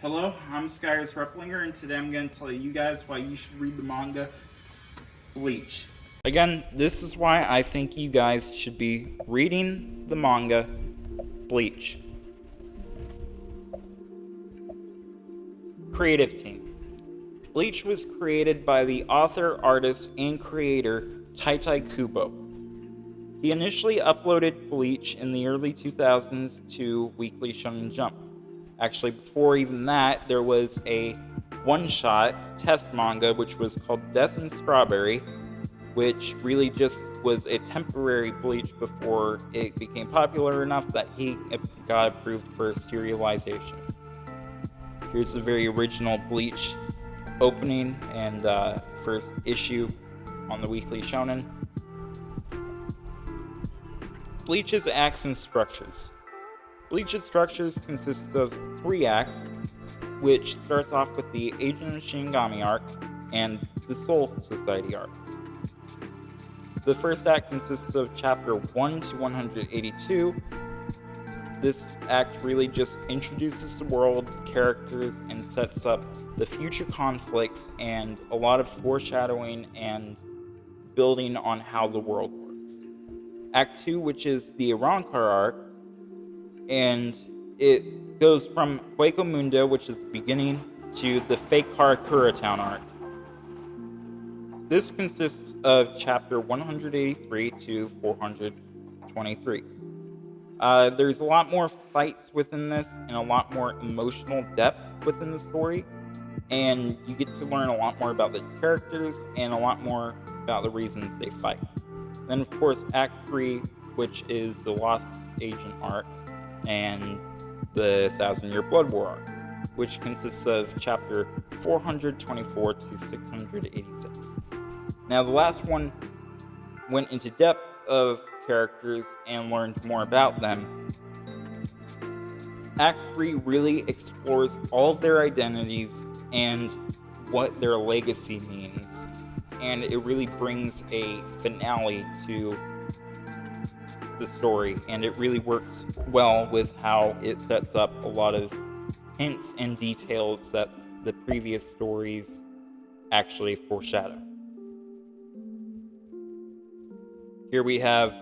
Hello, I'm Skyers Replinger, and today I'm going to tell you guys why you should read the manga Bleach. Again, this is why I think you guys should be reading the manga Bleach. Creative team. Bleach was created by the author, artist, and creator Tai Kubo. He initially uploaded Bleach in the early 2000s to Weekly Shonen Jump. Actually, before even that, there was a one-shot test manga which was called Death and Strawberry, which really just was a temporary Bleach before it became popular enough that he got approved for serialization. Here's the very original Bleach opening and first issue on the Weekly Shonen. Bleach's acts and structures. Bleach's structures consist of 3 acts, which starts off with the Agent Shinigami arc and the Soul Society arc. The first act consists of chapter 1 to 182. This act really just introduces the world, characters, and sets up the future conflicts and a lot of foreshadowing and building on how the world works. Act 2, which is the Arankar arc, and it goes from Hueco Mundo, which is the beginning, to the Fake Karakura Town arc. This consists of chapter 183 to 423. There's a lot more fights within this and a lot more emotional depth within the story, and you get to learn a lot more about the characters and a lot more about the reasons they fight. Then, of course, Act 3, which is the Lost Agent arc, and the Thousand Year Blood War arc, which consists of chapter 424 to 686. Now, the last one went into depth of characters and learned more about them. Act 3 really explores all of their identities and what their legacy means, and it really brings a finale to the story, and it really works well with how it sets up a lot of hints and details that the previous stories actually foreshadow. Here we have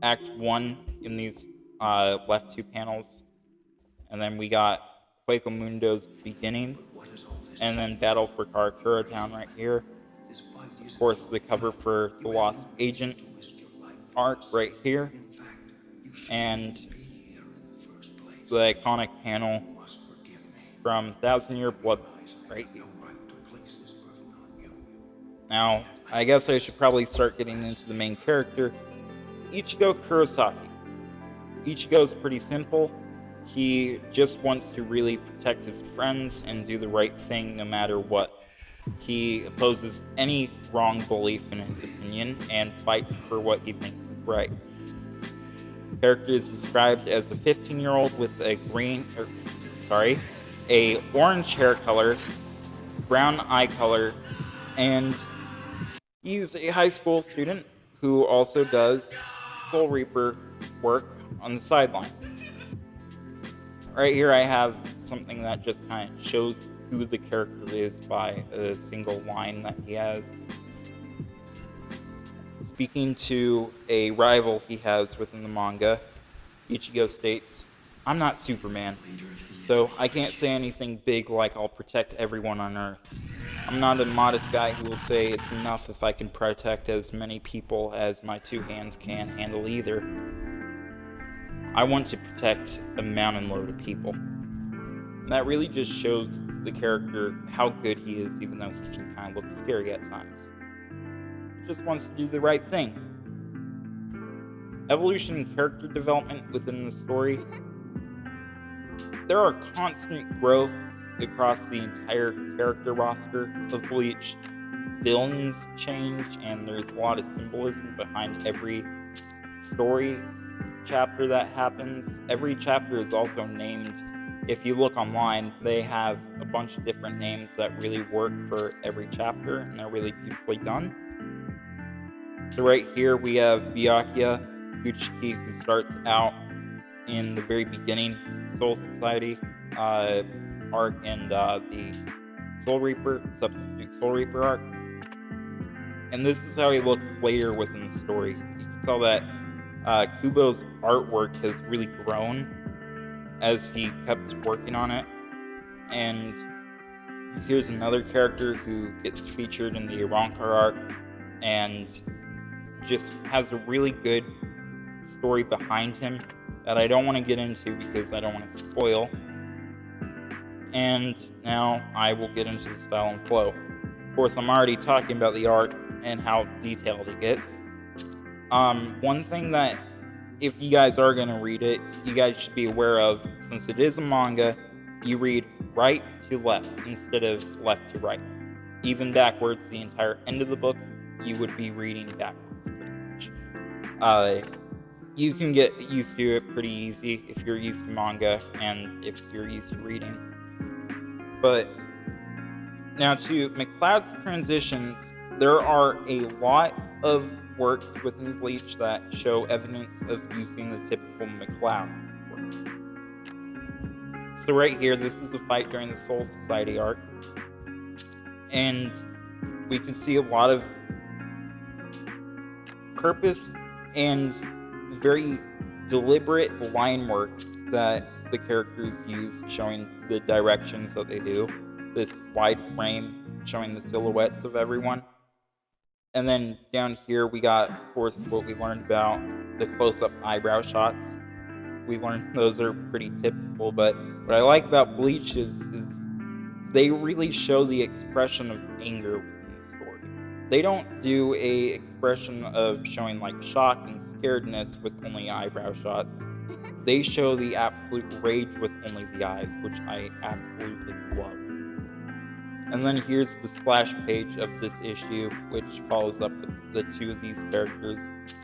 Act 1 in these left 2 panels, and then we got Hueco Mundo's beginning, and then Battle for Karakura Town right here. Of course, the cover for the Lost Agent arc right here, and the iconic panel from Thousand Year Blood right here. Now, I guess I should probably start getting into the main character, Ichigo Kurosaki. Ichigo's pretty simple. He just wants to really protect his friends and do the right thing no matter what. He opposes any wrong belief in his opinion and fights for what he thinks is right. The character is described as a 15-year-old with a orange hair color, brown eye color, and he's a high school student who also does Soul Reaper work on the sideline. Right here I have something that just kind of shows who the character is by a single line that he has. Speaking to a rival he has within the manga, Ichigo states, "I'm not Superman, so I can't say anything big like I'll protect everyone on Earth. I'm not a modest guy who will say it's enough if I can protect as many people as my 2 hands can handle either. I want to protect a mountain load of people." And that really just shows the character how good he is, even though he can kind of look scary at times. He just wants to do the right thing. Evolution and character development within the story. There are constant growth across the entire character roster of Bleach. Villains change, and there's a lot of symbolism behind every story chapter that happens. Every chapter is also named. If you look online, they have a bunch of different names that really work for every chapter, and they're really beautifully done. So right here we have Byakuya Kuchiki, who starts out in the very beginning. Soul Society arc and the Substitute Soul Reaper arc. And this is how he looks later within the story. You can tell that Kubo's artwork has really grown as he kept working on it. And here's another character who gets featured in the Arankar arc and just has a really good story behind him that I don't want to get into because I don't want to spoil. And now I will get into the style and flow. Of course, I'm already talking about the art and how detailed it gets. One thing that, if you guys are going to read it, you guys should be aware of, since it is a manga, you read right to left instead of left to right. Even backwards, the entire end of the book, you would be reading backwards, pretty much. You can get used to it pretty easy if you're used to manga and if you're used to reading. But now to McCloud's transitions, there are a lot of works within Bleach that show evidence of using the typical McCloud work. So right here, this is a fight during the Soul Society arc, and we can see a lot of purpose and very deliberate line work that the characters use, showing the directions that they do. This wide frame showing the silhouettes of everyone. And then down here we got, of course, what we learned about the close-up eyebrow shots. We learned those are pretty typical, but what I like about Bleach is they really show the expression of anger within the story. They don't do a expression of showing like shock and scaredness with only eyebrow shots. They show the absolute rage with only the eyes, which I absolutely love. And then here's the splash page of this issue, which follows up with the two of these characters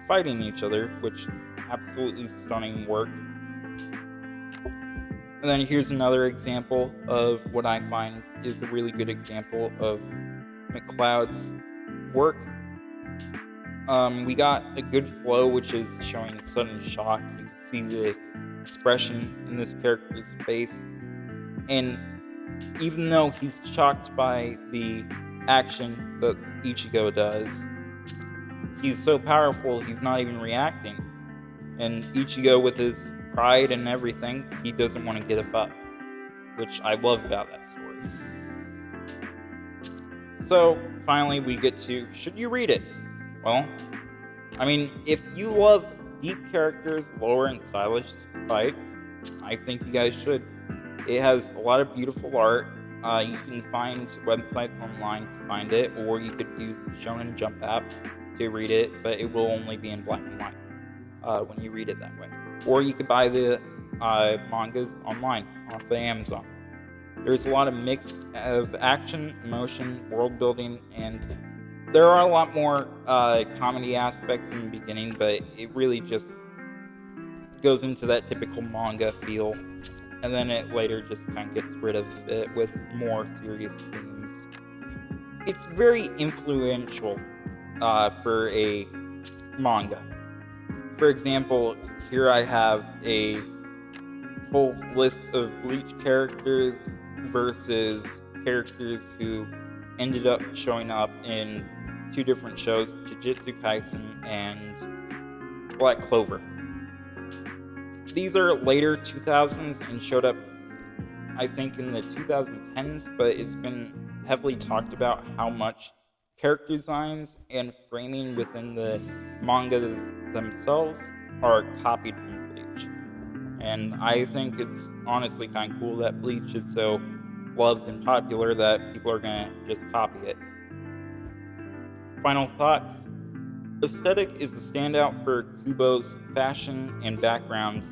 fighting each other, which absolutely stunning work. And then here's another example of what I find is a really good example of McCloud's work. We got a good flow, which is showing sudden shock. You can see the expression in this character's face. And even though he's shocked by the action that Ichigo does, he's so powerful he's not even reacting. And Ichigo, with his pride and everything, he doesn't want to give up, which I love about that story. So, finally we get to, should you read it? Well, I mean, if you love deep characters, lore, and stylish fights, I think you guys should. It has a lot of beautiful art. You can find websites online to find it, or you could use the Shonen Jump app to read it, but it will only be in black and white when you read it that way. Or you could buy the mangas online off of Amazon. There's a lot of mix of action, emotion, world building, and there are a lot more comedy aspects in the beginning, but it really just goes into that typical manga feel. And then it later just kind of gets rid of it with more serious themes. It's very influential for a manga. For example, here I have a whole list of Bleach characters versus characters who ended up showing up in two different shows, Jujutsu Kaisen and Black Clover. These are later 2000s and showed up, I think, in the 2010s, but it's been heavily talked about how much character designs and framing within the mangas themselves are copied from Bleach. And I think it's honestly kind of cool that Bleach is so loved and popular that people are going to just copy it. Final thoughts. Aesthetic is a standout for Kubo's fashion and background.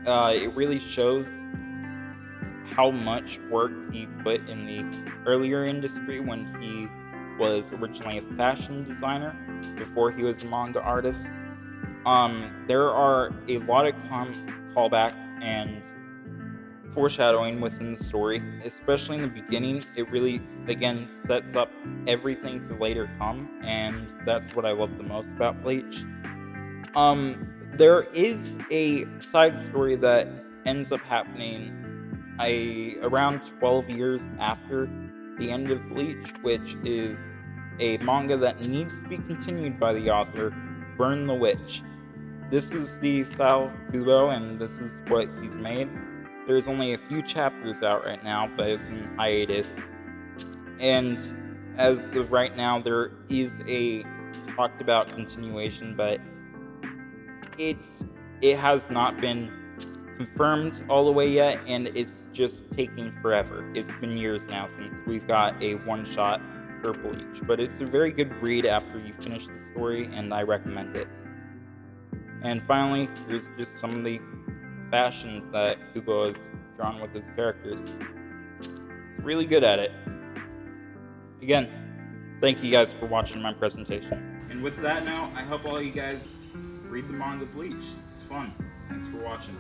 It really shows how much work he put in the earlier industry when he was originally a fashion designer before he was a manga artist. There are a lot of callbacks and foreshadowing within the story, especially in the beginning. It really, again, sets up everything to later come, and that's what I love the most about Bleach. There is a side story that ends up happening around 12 years after the end of Bleach, which is a manga that needs to be continued by the author, Burn the Witch. This is the style of Kubo, and this is what he's made. There's only a few chapters out right now, but it's in hiatus. And as of right now, there is a talked about continuation, but it has not been confirmed all the way yet, and it's just taking forever. It's been years now since we've got a one-shot for Bleach, but it's a very good read after you finish the story, and I recommend it. And finally, here's just some of the fashion that Kubo has drawn with his characters. He's really good at it. Again, thank you guys for watching my presentation. And with that now, I hope all you guys read the manga Bleach. It's fun. Thanks for watching.